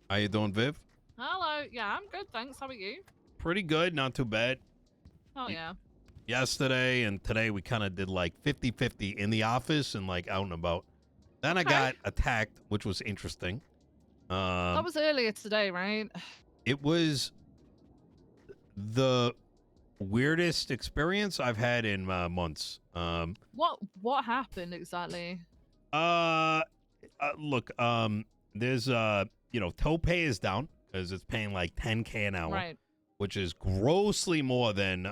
How you doing, Viv? Hello. Yeah, I'm good, thanks. How are you? Pretty good, not too bad. Oh, Y- yeah. Yesterday and today we kind of did like 50-50 in the office and like out and about. Then I Okay. got attacked, which was interesting. That was earlier today, right? It was the weirdest experience I've had in months. What happened exactly? Uh, Look, there's tow pay is down because it's paying like 10K an hour, Right. which is grossly more than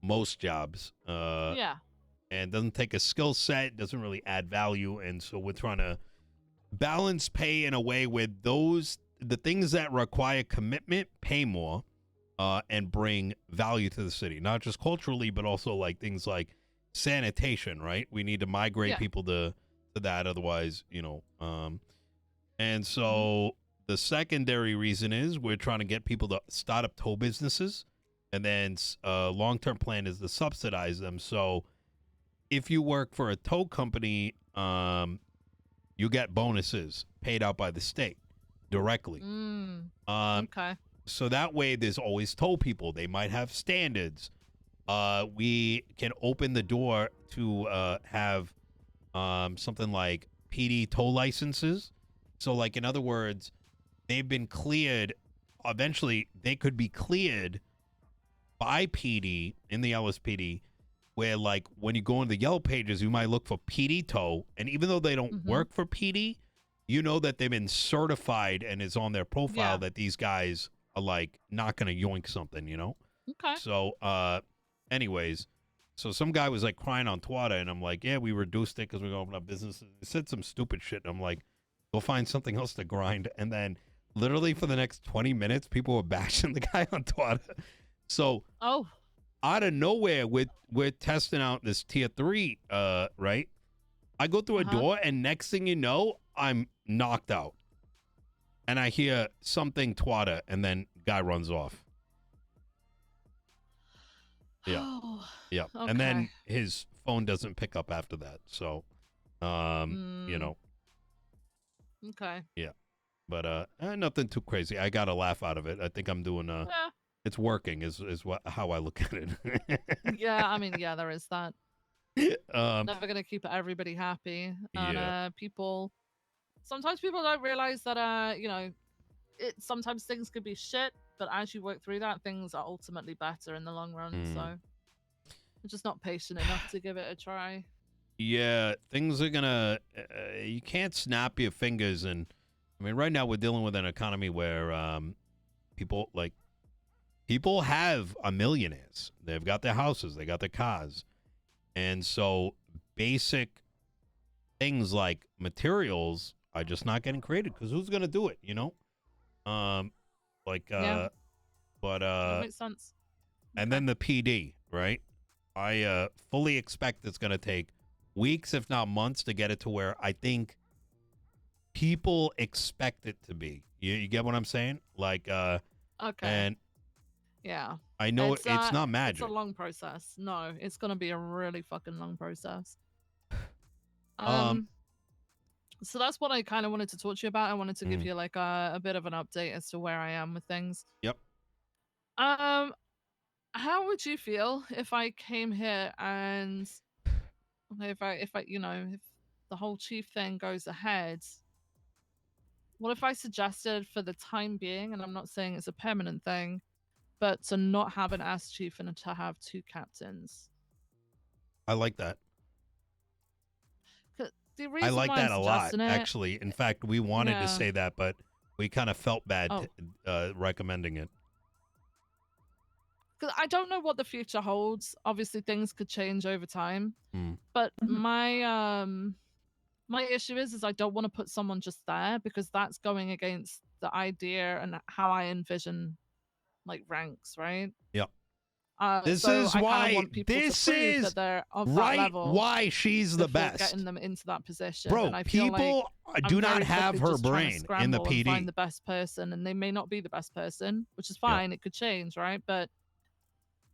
most jobs. Yeah. And doesn't take a skill set, doesn't really add value, and so we're trying to balance pay in a way where the things that require commitment pay more, and bring value to the city, not just culturally, but also like things like sanitation. Right, we need to migrate Yeah. people to that, otherwise, and Mhm. so the secondary reason is we're trying to get people to start up tow businesses, and then long-term plan is to subsidize them. So if you work for a tow company, you get bonuses paid out by the state directly. Okay. So that way, there's always tow people. They might have standards. We can open the door to have something like PD tow licenses. So, like, in other words, they've been cleared. Eventually, they could be cleared by PD in the LSPD, where like when you go into the yellow pages, you might look for PD tow, and even though they don't Mhm. work for PD, you know that they've been certified and it's on their profile Yeah. that these guys are like not gonna yoink something. Okay. So anyways, so some guy was like crying on Twitter, and I'm like, yeah, we reduced it because we're gonna open up businesses. He said some stupid shit, and I'm like, go find something else to grind. And then literally for the next 20 minutes, people were bashing the guy on Twitter. So Oh. out of nowhere, we're testing out this tier 3, right? I go through a Uh-huh. door, and next thing you know, I'm knocked out, and I hear something twatter, and then guy runs off. Yeah. Oh. Yeah. And Okay. then his phone doesn't pick up after that. So you Mm. know Okay. yeah, but nothing too crazy. I got a laugh out of it. I think I'm doing Yeah. it's working is what how I look at it. Yeah. I mean, yeah, there is that. um Never gonna keep everybody happy, and yeah. people. Sometimes people don't realize that sometimes things could be shit, but as you work through that, things are ultimately better in the long run. So Mm. I'm just not patient enough to give it a try. Yeah, things are gonna. You can't snap your fingers, and I mean, right now we're dealing with an economy where people have a millionaires. They've got their houses, they got their cars, and so basic things like materials are just not getting created because who's gonna do it? Um, like Yeah, but that makes sense. and Okay. then the PD, right? I fully expect it's gonna take weeks, if not months, to get it to where I think people expect it to be. You get what I'm saying? Like, Okay. and Yeah. I know it's not It's a magic. long process. No, it's gonna be a really fucking long process. Um, Um, so that's what I kind of wanted to talk to you about. I wanted to give mm, you like a bit of an update as to where I am with things. yep. Um, how would you feel if I came here and if the whole chief thing goes ahead? What if I suggested for the time being, and I'm not saying it's a permanent thing, but to not have an ass chief and to have two captains? I like that. 'Cause the I reason like why I'm that a lot, suggesting it, actually. In fact, we wanted to yeah. say that, but we kind of felt bad Oh, recommending it. because I don't know what the future holds. Obviously, things could change over time, Mm. but my issue is I don't want to put someone just there because that's going against the idea and how I envision like ranks, right? Yep. So I kind of want people to This prove is that they're of that right level why she's the before best. getting them into that position. And Bro, I feel like people I'm do not very have quickly her just trying to brain in the scramble and find PD. the best person, and they may not be the best person, which is Yeah. fine. It could change, right? But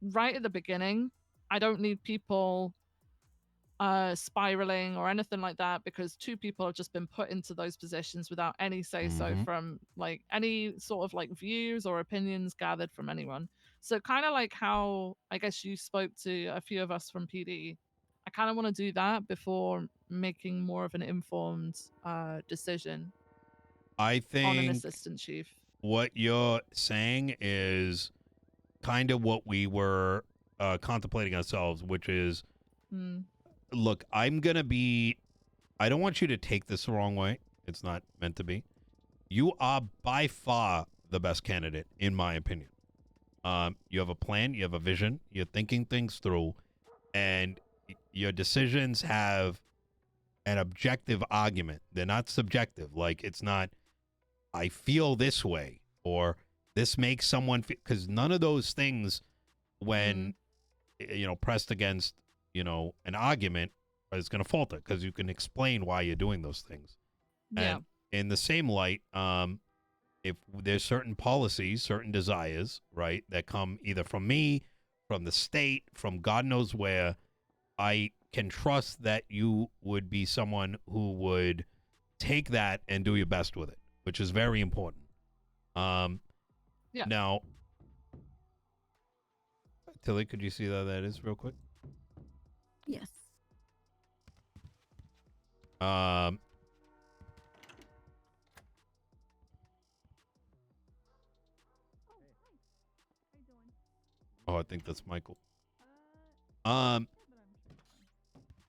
right at the beginning, I don't need people spiraling or anything like that, because two people have just been put into those positions without any say so Mm-hmm. from like any sort of like views or opinions gathered from anyone. So kind of like how I guess you spoke to a few of us from PD. I kind of want to do that before making more of an informed decision I on an think assistant chief. what you're saying is kind of what we were contemplating ourselves, which is, Mm, look, I don't want you to take this the wrong way. It's not meant to be. You are by far the best candidate, in my opinion. You have a plan, you have a vision, you're thinking things through, and your decisions have an objective argument. They're not subjective. Like, it's not, I feel this way, or this makes someone feel, because none of those things, when, pressed against, an argument, is going to falter, because you can explain why you're doing those things. yeah. And in the same light, if there's certain policies, certain desires, right, that come either from me, from the state, from God knows where, I can trust that you would be someone who would take that and do your best with it, which is very important. Yeah. Now, Tilly, could you see that is real quick? Yes. Oh, I think that's Michael.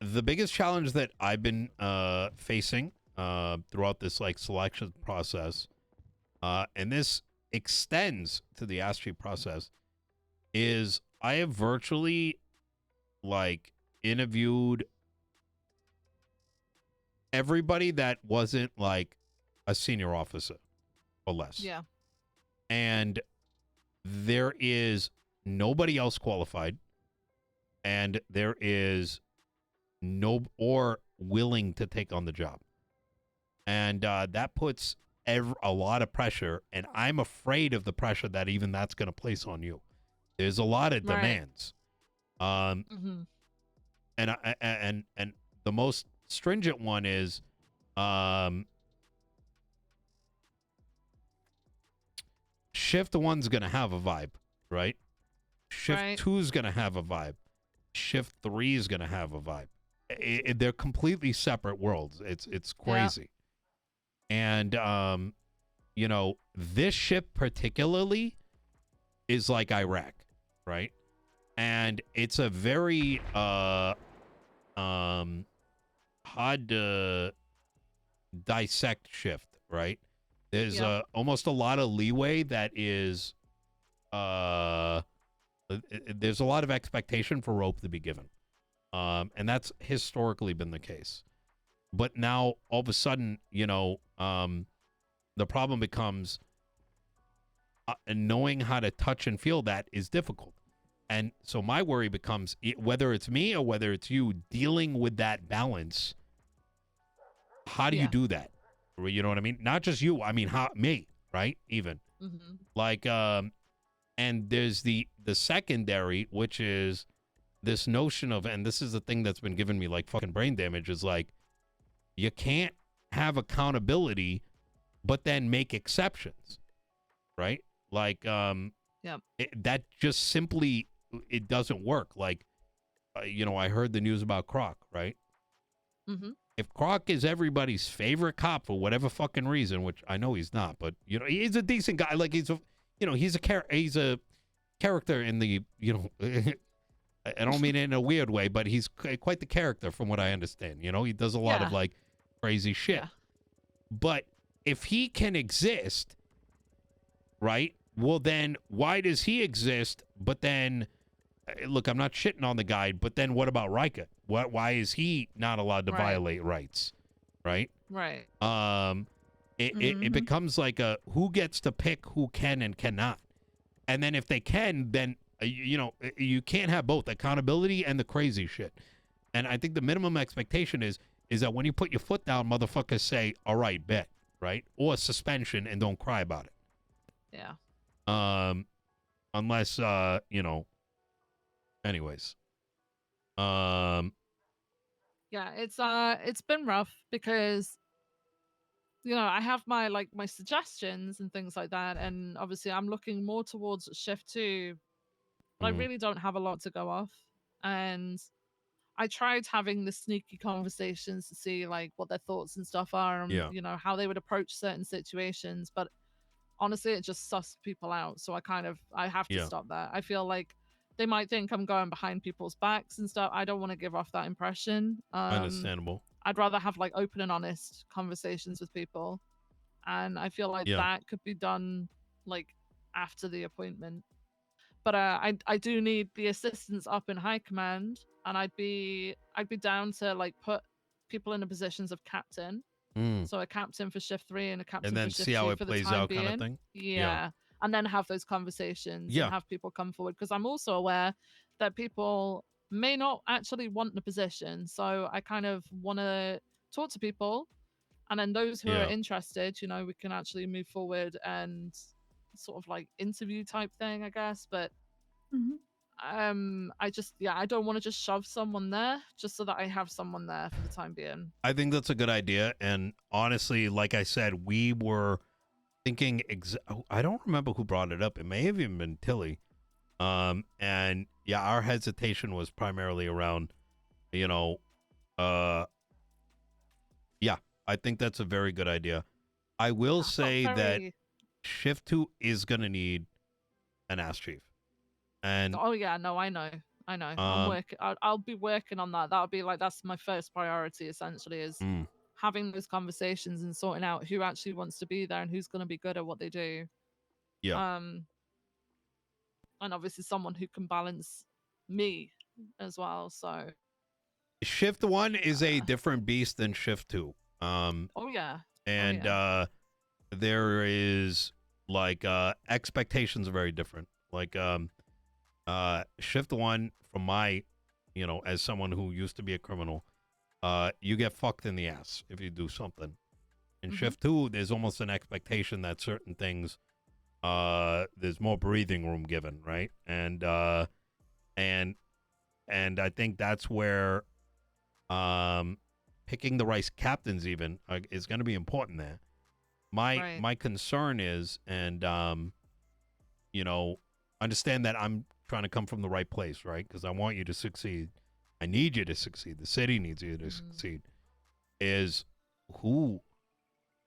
The biggest challenge that I've been facing throughout this like selection process, and this extends to the ASCII process, is I have virtually like interviewed everybody that wasn't like a senior officer or less. Yeah. And there is nobody else qualified, and there is no or willing to take on the job. And that puts a lot of pressure, and I'm afraid of the pressure that even that's going to place on you. There's a lot of Right. demands. Mm-hmm. And the most stringent one is shift one's going to have a vibe, right? Shift Right. 2's going to have a vibe. Shift 3 is going to have a vibe. They're completely separate worlds. It's crazy. And this ship particularly is like Iraq, right? And it's a very hard to dissect shift, right? There's almost a lot of leeway that is there's a lot of expectation for rope to be given. And that's historically been the case. But now all of a sudden, the problem becomes knowing how to touch and feel that is difficult. And so my worry becomes, whether it's me or whether it's you, dealing with that balance. How do you do that? You know what I mean? Not just you. I mean, me, right? Even. Mm-hmm. Like, and there's the secondary, which is this notion of, and this is the thing that's been giving me like fucking brain damage, is like, you can't have accountability, but then make exceptions, right? Like, that just simply, it doesn't work. Like, I heard the news about Croc, right? Mm-hmm. If Croc is everybody's favorite cop for whatever fucking reason, which I know he's not, but he's a decent guy. Like he's a character in the, I don't mean it in a weird way, but he's quite the character from what I understand. He does a lot of like crazy shit. Yeah. But if he can exist, right? Well, then why does he exist? But then, look, I'm not shitting on the guy, but then what about Riker? Why is he not allowed to violate rights? Right? Right. It becomes like who gets to pick who can and cannot. And then if they can, then, you can't have both accountability and the crazy shit. And I think the minimum expectation is that when you put your foot down, motherfuckers say, all right, bet, right? Or suspension and don't cry about it. Yeah. Unless, anyways. Yeah, it's been rough because I have my suggestions and things like that, and obviously I'm looking more towards shift 2, but I Mhm. really don't have a lot to go off. And I tried having the sneaky conversations to see like what their thoughts and stuff are, and Yeah, how they would approach certain situations, but honestly it just sussed people out, so I have to yeah, stop that. I feel like they might think I'm going behind people's backs and stuff. I don't want to give off that impression. understandable. I'd rather have like open and honest conversations with people, and I feel like Yeah, that could be done like after the appointment. But I do need the assistance up in high command, and I'd be down to like put people in the positions of captain. mm. So a captain for shift 3 and a And captain for then see shift how 2 it for the plays time out, kind of being. thing. Yeah, Yeah. And then have those conversations and yeah, have people come forward, because I'm also aware that people may not actually want the position. So I kind of want to talk to people, and then those who are yeah. interested, we can actually move forward and sort of like interview type thing, I guess. But Hmm. I don't want to just shove someone there just so that I have someone there for the time being. I think that's a good idea. And honestly, like I said, we were thinking. I don't remember who brought it up. It may have even been Tilly. And yeah, our hesitation was primarily around, you know, uh, yeah, I think that's a very good idea. I will I'm not say that very. Shift 2 is going to need an ass chief. And, Oh yeah, no, I know, I know. I'm um, working. I'll be working on that. That'll be like that's my first priority. Essentially, is mm, having those conversations and sorting out who actually wants to be there and who's going to be good at what they do. yeah. Um, and obviously someone who can balance me as well. So, Shift 1 is a uh, different beast than Shift 2. oh yeah, oh And yeah. there is like expectations are very different. Like Shift 1 from my, as someone who used to be a criminal, you get fucked in the ass if you do something. In Hmm. Shift 2, there's almost an expectation that certain things there's more breathing room given, right? And and I think that's where picking the right captains even is going to be important there. My Right. my concern is, and you know, understand that I'm trying to come from the right place, right? Because I want you to succeed. I need you to succeed. The city needs you to Mm. succeed. Is who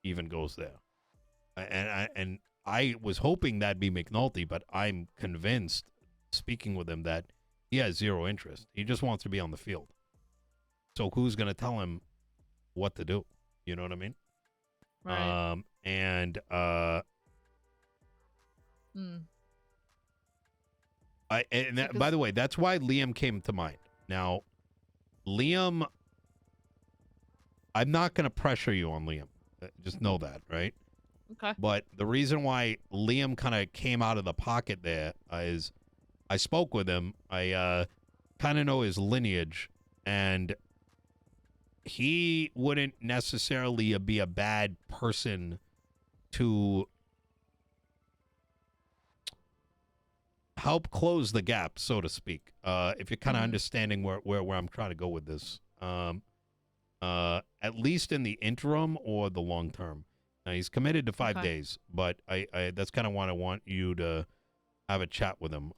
even goes there? And I was hoping that'd be McNulty, but I'm convinced, speaking with him, that he has zero interest. He just wants to be on the field. So who's going to tell him what to do? You know what I mean? Right. And Mm. by Because the way, that's why Liam came to mind. Now, Liam, I'm not going to pressure you on Liam. Just know that, right? okay. But the reason why Liam kind of came out of the pocket there is I spoke with him. I kind of know his lineage, and he wouldn't necessarily be a bad person to help close the gap, so to speak. If you're kind of Mm. understanding where I'm trying to go with this, at least in the interim or the long term. Now, he's committed to 5 Okay. days, but I that's kind of what I want you to have a chat with him.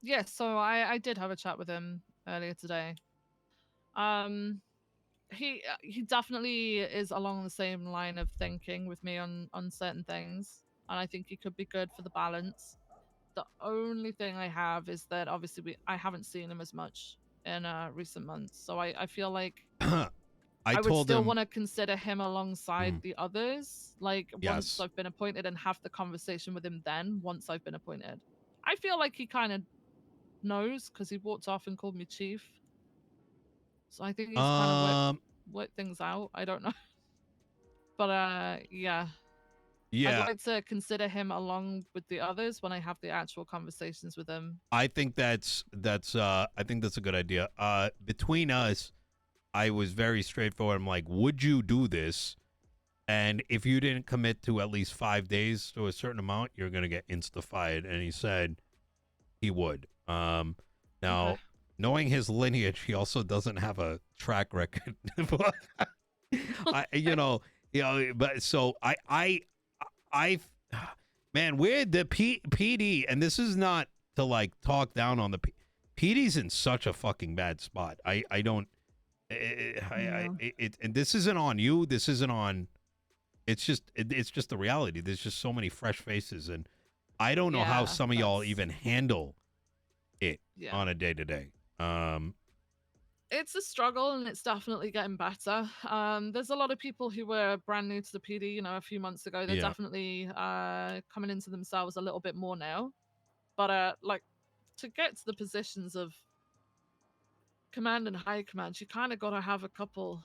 Yes. So I did have a chat with him earlier today. Um, he definitely is along the same line of thinking with me on certain things, and I think he could be good for the balance. The only thing I have is that obviously I haven't seen him as much in recent months, so I feel like I I would told still him, want to consider him alongside mm, the others, like once yes. I've been appointed, and have the conversation with him then once I've been appointed. I feel like he kind of knows because he walked off and called me chief, so I think he's kind of Um, worked things out. I don't know, but yeah, I'd yeah, like to consider him along with the others when I have the actual conversations with him. I think that's I think that's a good idea. Between us, I was very straightforward. I'm like, would you do this? And if you didn't commit to at least 5 days to a certain amount, you're gonna get insta-fired. And he said he would. Okay. Now knowing his lineage, he also doesn't have a track record. But so I, man, we're the PD, and this is not to like talk down on the PD's in such a fucking bad spot. I don't, and this isn't on you. This isn't on. It's just the reality. There's just so many fresh faces, and I don't know how some of y'all even handle it on a day to day. It's a struggle, and it's definitely getting better. There's a lot of people who were brand new to the PD, a few months ago. They're definitely coming into themselves a little bit more now. But like, to get to the positions of command and high command, you kind of got to have a couple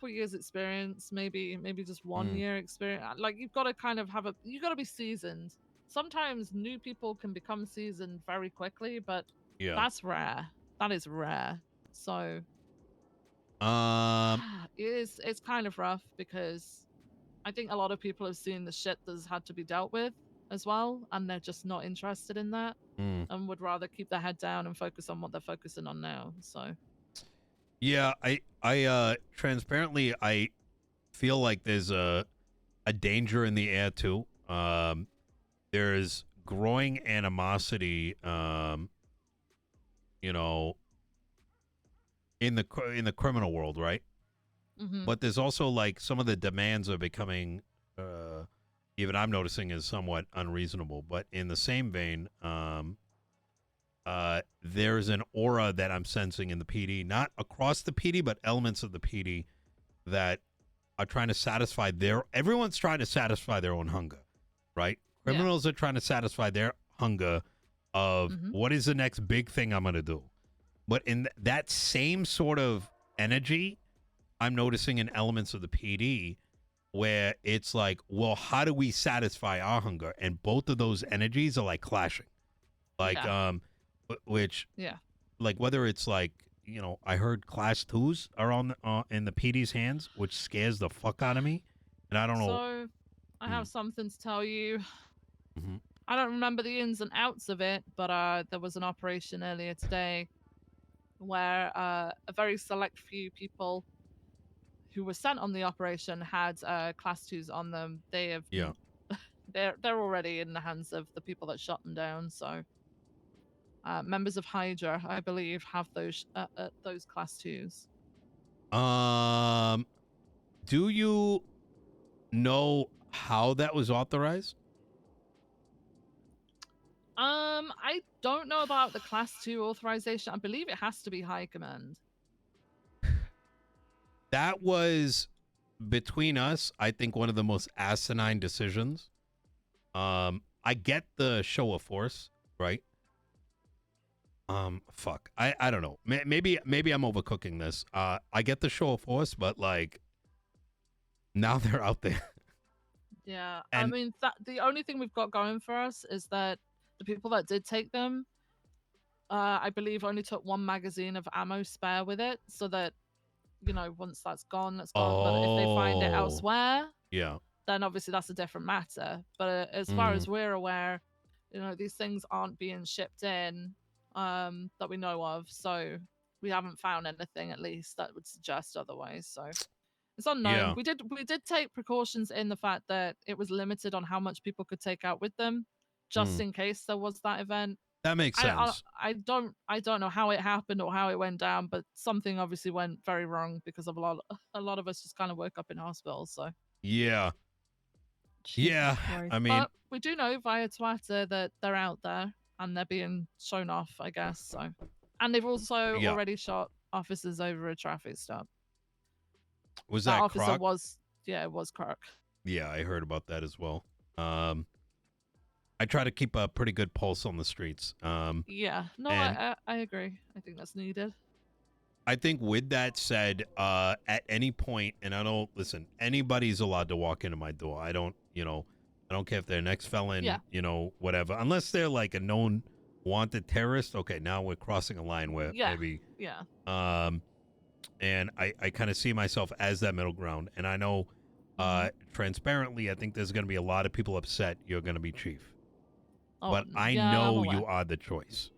years experience, maybe just 1 year experience. Like, you've got to kind of you got to be seasoned. Sometimes new people can become seasoned very quickly, but that's rare. That is rare. So it's kind of rough, because I think a lot of people have seen the shit that's had to be dealt with as well, and they're just not interested in that, and would rather keep their head down and focus on what they're focusing on now. So yeah, I transparently, I feel like there's a danger in the air too. There's growing animosity, in the criminal world, right? But there's also like some of the demands are becoming, even I'm noticing, is somewhat unreasonable. But in the same vein, there's an aura that I'm sensing in the PD, not across the PD, but elements of the PD that are trying to satisfy everyone's trying to satisfy their own hunger, right? Criminals are trying to satisfy their hunger of what is the next big thing I'm going to do. But in that same sort of energy, I'm noticing in elements of the PD where it's like, well, how do we satisfy our hunger? And both of those energies are like clashing. Like, which, like, whether it's like, I heard class 2s are in the PD's hands, which scares the fuck out of me. And I don't know. So I have something to tell you. I don't remember the ins and outs of it, but there was an operation earlier today where a very select few people who were sent on the operation had class 2s on them. They have, they're already in the hands of the people that shot them down. So members of Hydra, I believe, have those class 2s. Do you know how that was authorized? I don't know about the class 2 authorization. I believe it has to be high command. That was, between us, I think one of the most asinine decisions. I get the show of force, right? Fuck. I don't know. Maybe I'm overcooking this. I get the show of force, but like, now they're out there. Yeah, I mean, the only thing we've got going for us is that the people that did take them, I believe, only took 1 magazine of ammo spare with it, so that, once that's gone, that's gone. But if they find it elsewhere, then obviously that's a different matter. But as far as we're aware, these things aren't being shipped in that we know of, so we haven't found anything, at least, that would suggest otherwise. So it's unknown. We did take precautions in the fact that it was limited on how much people could take out with them, just in case there was that event. That makes sense. I don't know how it happened or how it went down, but something obviously went very wrong, because of a lot of us just kind of woke up in hospital. So Jesus Christ. I mean, but we do know via Twitter that they're out there and they're being shown off, I guess. So, and they've also already shot officers over a traffic stop. Was that officer Croc? It was Croc. Yeah, I heard about that as well. I try to keep a pretty good pulse on the streets. I agree. I think that's needed. I think with that said, at any point, and I don't listen, anybody's allowed to walk into my door. I don't care if they're an ex-felon, whatever, unless they're like a known wanted terrorist. Okay, now we're crossing a line where maybe. And I kind of see myself as that middle ground, and I know, transparently, I think there's going to be a lot of people upset you're going to be chief. But I know you are the choice,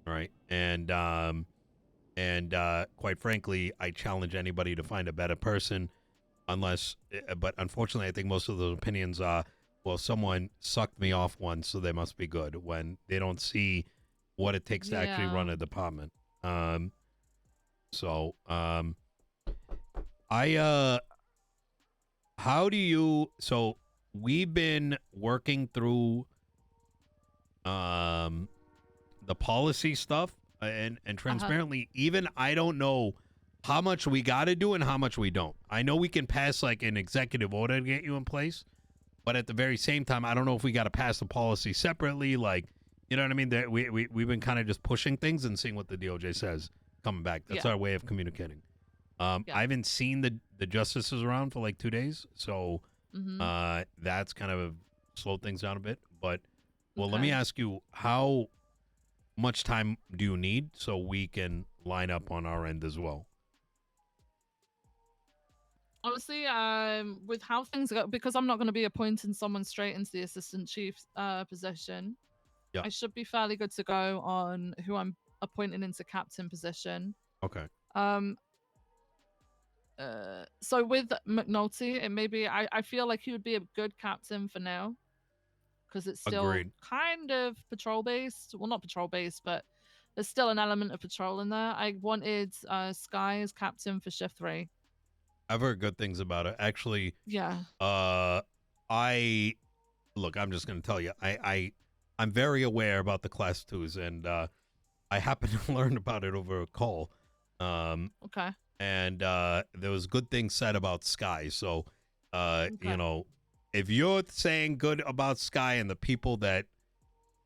right? And quite frankly, I challenge anybody to find a better person, but unfortunately, I think most of those opinions are, well, someone sucked me off once, so they must be good, when they don't see what it takes to actually run Yeah. a department. So I how do you? So we've been working through um the policy stuff, and Uh-huh. transparently, even I don't know how much we got to do and how much we don't. I know we can pass like an executive order to get you in place, but at the very same time, I don't know if we got to pass the policy separately. Like, you know what I mean? That we've been kind of just pushing things and seeing what the DOJ says coming back. That's Yeah. our way of communicating. Yeah. I haven't seen the justices around for like 2 days, so Mm-hmm. that's kind of slowed things down a bit. But well, let me Okay. ask you, how much time do you need so we can line up on our end as well? Honestly, with how things go, because I'm not going to be appointing someone straight into the assistant chief position, Yeah. I should be fairly good to go on who I'm appointing into captain position. Okay. Um, so with McNulty, it may be, I feel like he would be a good captain for now, because it's still Agreed. kind of patrol based. Well, not patrol based, but there's still an element of patrol in there. I wanted Sky as captain for shift 3. I've heard good things about it. Actually, Yeah. I look, I'm just gonna tell you, I'm very aware about the class twos, and I happened to learn about it over a call. Okay. And there was good things said about Sky. So Okay. you know, if you're saying good about Sky and the people that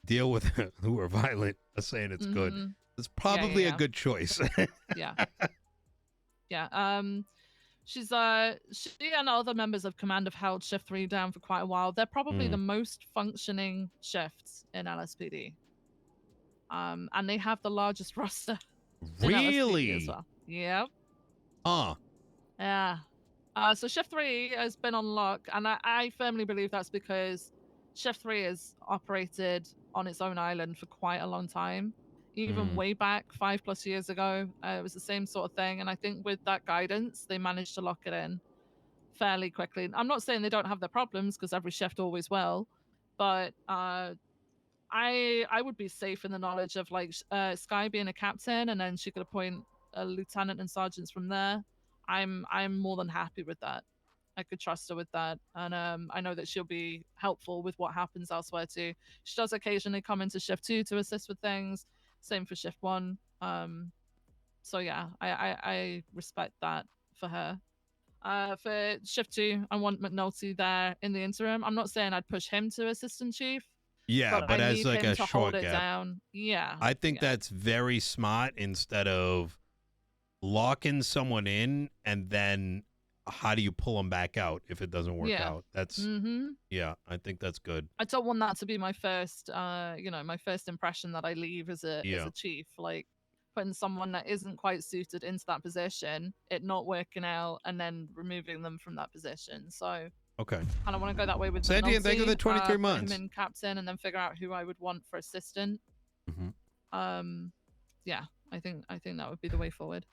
deal with who are violent are saying it's good, Mhm. it's probably a Yeah. good choice. Yeah. Yeah. She and other members of command have held shift 3 down for quite a while. They're probably the Mm. most functioning shifts in LSPD. And they have the largest roster in LSPD as Really? well. Yep. Huh. Yeah. So shift 3 has been on lock, and I firmly believe that's because shift 3 has operated on its own island for quite a long time. Even Mm. way back 5+ years ago, it was the same sort of thing. And I think with that guidance, they managed to lock it in fairly quickly. I'm not saying they don't have their problems, because every shift always will, but I would be safe in the knowledge of like Sky being a captain, and then she could appoint a lieutenant and sergeants from there. I'm more than happy with that. I could trust her with that, and I know that she'll be helpful with what happens elsewhere too. She does occasionally come into shift 2 to assist with things. Same for shift 1. So yeah, I respect that for her. For shift 2, I want McNulty there in the interim. I'm not saying I'd push him to assistant chief, Yeah, but but I as need like him a to hold short it gap, down. Yeah. I think Yeah. that's very smart, instead of locking someone in and then how do you pull them back out if it doesn't work Yeah. out? That's Mm-hmm. yeah, I think that's good. I don't want that to be my first my first impression that I leave as Yeah. a chief. Like putting someone that isn't quite suited into that position, it not working out, and then removing them from that position. So Okay. kind of want to go that way with Sandy, and thank you for McNulty, the 23 put him months. in captain, and then figure out who I would want for assistant. Mm-hmm. Yeah, I think that would be the way forward.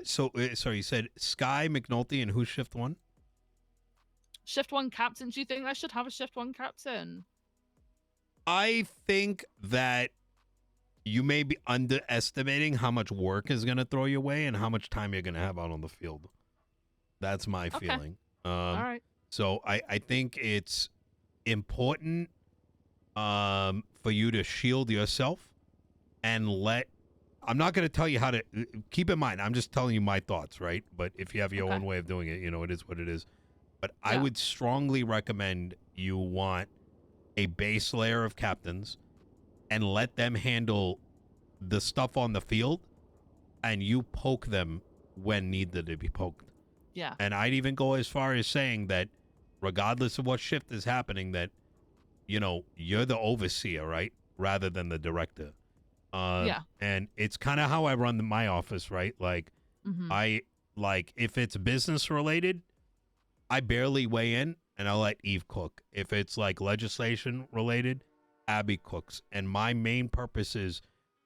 Sorry, you said Sky, McNulty, and who's shift 1? Shift 1 captain. Do you think I should have a shift 1 captain? I think that you may be underestimating how much work is going to throw your way and how much time you're going to have out on the field. That's my Okay. feeling. All right. So I think it's important for you to shield yourself and I'm not going to tell you how to keep in mind. I'm just telling you my thoughts, right? But if you have your Okay. own way of doing it, it is what it is. But I Yeah. would strongly recommend you want a base layer of captains and let them handle the stuff on the field, and you poke them when needed to be poked. Yeah. And I'd even go as far as saying that regardless of what shift is happening, that, you're the overseer, right? Rather than the director. Yeah. And it's kind of how I run my office, right? Like, Mm-hmm. If it's business related, I barely weigh in and I'll let Eve cook. If it's like legislation related, Abby cooks. And my main purpose is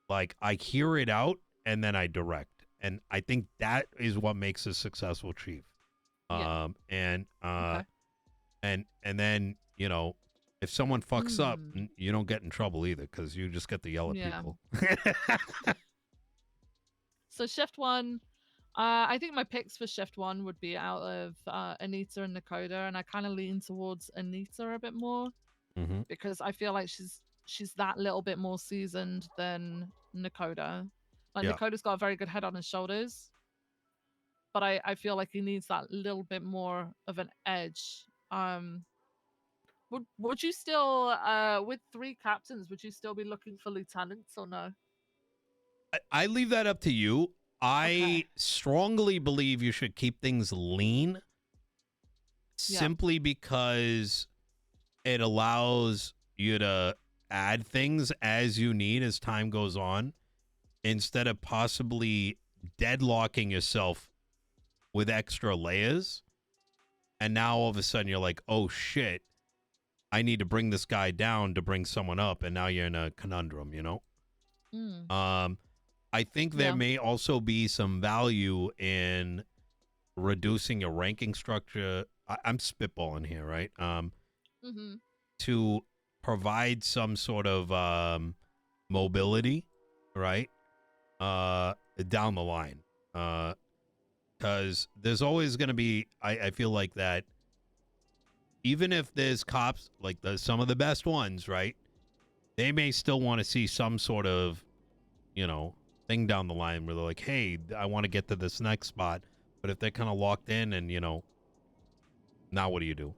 Like I hear it out and then I direct, and I think that is what makes a successful chief. Yeah. And Okay. and then if someone fucks up, Hmm. you don't get in trouble either because you just get to yell at Yeah. people. So shift one, I think my picks for shift one would be out of Anita and Nakoda, and I kind of lean towards Anita a bit more Mm-hmm. because I feel like she's that little bit more seasoned than Nakoda. Like Yeah. Nakoda's got a very good head on his shoulders, but I feel like he needs that little bit more of an edge. Would you still with 3 captains, would you still be looking for lieutenants or no? I leave that up to you. Okay. I strongly believe you should keep things lean Yeah. simply because it allows you to add things as you need as time goes on instead of possibly deadlocking yourself with extra layers. And now all of a sudden you're like, oh shit, I need to bring this guy down to bring someone up. And now you're in a conundrum, Mm. I think there Yeah. may also be some value in reducing your ranking structure. I'm spitballing here, right? Mm-hmm. To provide some sort of mobility, right? Down the line. Because there's always going to be, I feel like that even if there's cops, like some of the best ones, right? They may still want to see some sort of, thing down the line where they're like, hey, I want to get to this next spot. But if they're kind of locked in and, now what do you do?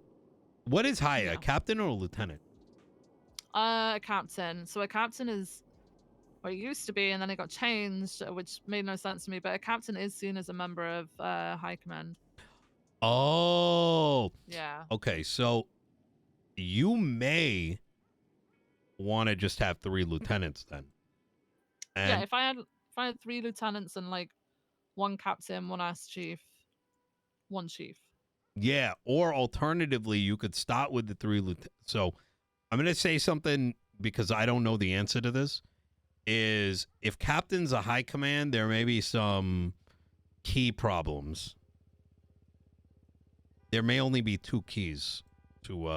What is higher, Yeah. a captain or a lieutenant? A captain. So a captain is, or it used to be, and then it got changed, which made no sense to me. But a captain is seen as a member of high command. Oh, Yeah. okay. So you may want to just have 3 lieutenants then. Yeah. And If I had 3 lieutenants and like 1 captain, 1 ass chief, 1 chief. yeah, or alternatively, you could start with the 3 lieutenants. So I'm going to say something because I don't know the answer to this. Is if captain's a high command, there may be some key problems. There may only be 2 keys to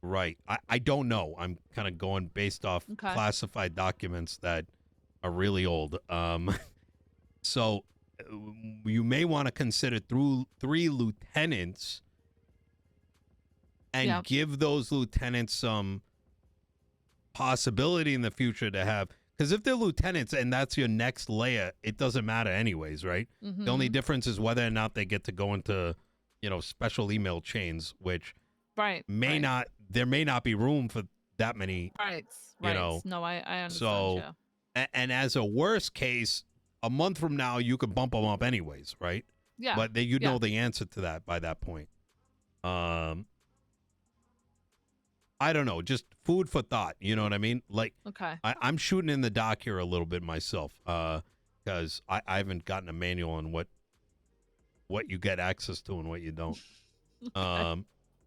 right. I don't know. I'm kind of going based off Okay. classified documents that are really old. So you may want to consider through 3 lieutenants and Yeah. give those lieutenants some possibility in the future to have, because if they're lieutenants and that's your next layer, it doesn't matter anyways, right? Mm-hmm. The only difference is whether or not they get to go into special email chains, which Right. there may not be room for that many. Right. No, I understand. So and as a worst case, a month from now you could bump them up anyways, right? Yeah. But you know the answer to that by that point. I don't know, just food for thought. You know what I mean? Like, Okay. I'm shooting in the dark here a little bit myself, because I haven't gotten a manual on what you get access to and what you don't.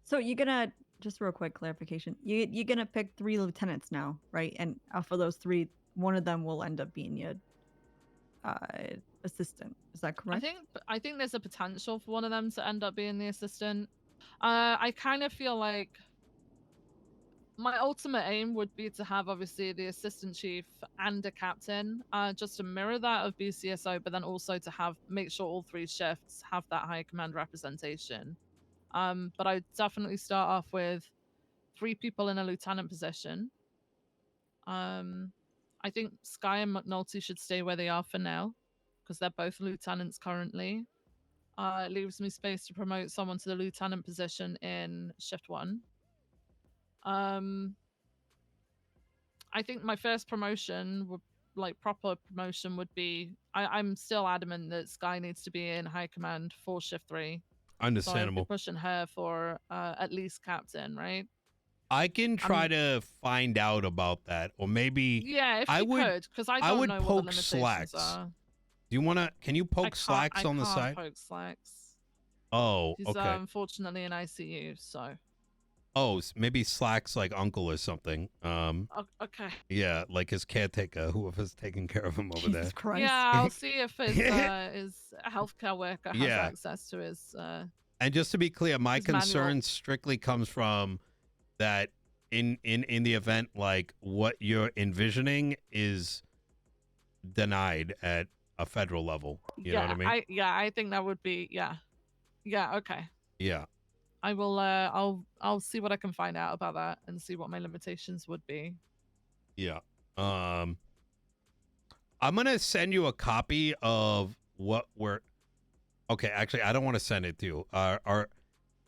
So you're gonna, just real quick clarification. You're gonna pick 3 lieutenants now, right? And out of those 3, one of them will end up being your assistant. Is that correct? I think there's a potential for one of them to end up being the assistant. I kind of feel like my ultimate aim would be to have obviously the assistant chief and a captain, just to mirror that of BCSO, but then also to make sure all 3 shifts have that high command representation. But I definitely start off with 3 people in a lieutenant position. I think Sky and McNulty should stay where they are for now, because they're both lieutenants currently. It leaves me space to promote someone to the lieutenant position in shift 1. I think my first promotion would, like proper promotion, would be I'm still adamant that Sky needs to be in high command for shift 3. So I'd be Understandable. pushing her for at least captain, right? I can try to find out about that, or maybe Yeah, if I you would. could, because I I don't would know what the poke limitations slacks. are. Do you want to? Can you poke slacks on the I side? can't poke slacks. Oh, He's okay. unfortunately in ICU, so. Oh, maybe Slack's like uncle or something. Okay. Yeah, like his caretaker, whoever's taking care of him over Jesus Christ. Yeah, I'll see if his healthcare worker has Yeah. access to his. And just to be clear, my His manual. concern strictly comes from that in the event like what you're envisioning is denied at a federal level. You know what I mean? I think that would be yeah. Okay. Yeah. I will. I'll see what I can find out about that and see what my limitations would be. Yeah. I'm gonna send you a copy of what we're. Okay, actually, I don't want to send it to you. Our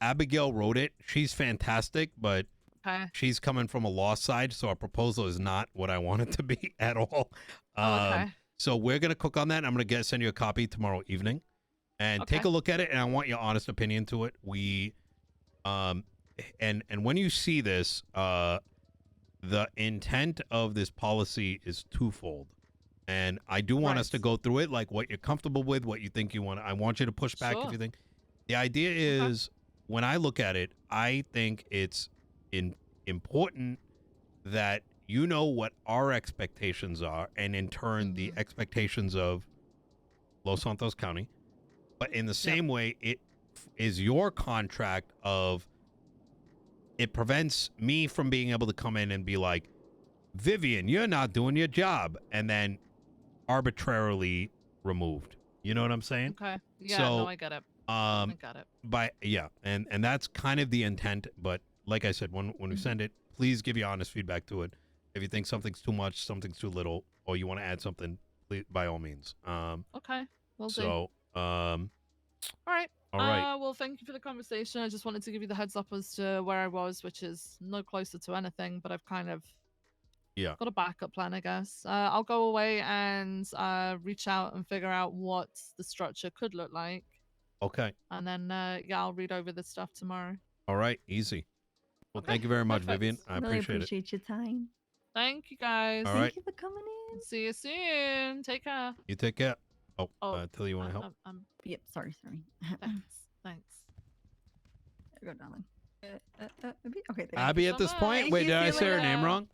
Abigail wrote it. She's fantastic, but Okay. she's coming from a law side, so our proposal is not what I want it to be at all. Okay. So we're gonna cook on that. And I'm gonna send you a copy tomorrow evening, and take a look at it. And I want your honest opinion to it. And when you see this, the intent of this policy is twofold. And I do want us to go through it, like what you're comfortable with, what you think you want. I want you to push back if you think. The idea is, when I look at it, I think it's important that you know what our expectations are, and in turn, the expectations of Los Santos County. But in the same way, it is your contract of, it prevents me from being able to come in and be like, Vivian, you're not doing your job, and then arbitrarily removed. You know what I'm saying? Okay. Yeah, So, no, I get it. I got it. And that's kind of the intent. But like I said, when we send it, please give your honest feedback to it. If you think something's too much, something's too little, or you want to add something, please, by all means. Okay. Will do. So, all right. right. Well, thank you for the conversation. I just wanted to give you the heads up as to where I was, which is no closer to anything, but I've kind of got a backup plan, I guess. I'll go away and reach out and figure out what the structure could look like. Okay. And then, I'll read over the stuff tomorrow. All right. Easy. Well, thank you very much, Vivian. I really appreciate your time. Thank you, guys. All right. Thank you for coming in. See you soon. Take care. You take care. Till you want to help? Yep. Sorry. Thanks. There you go, darling. Okay. Thank Abby, you at this so point, much. wait, did I say her name wrong?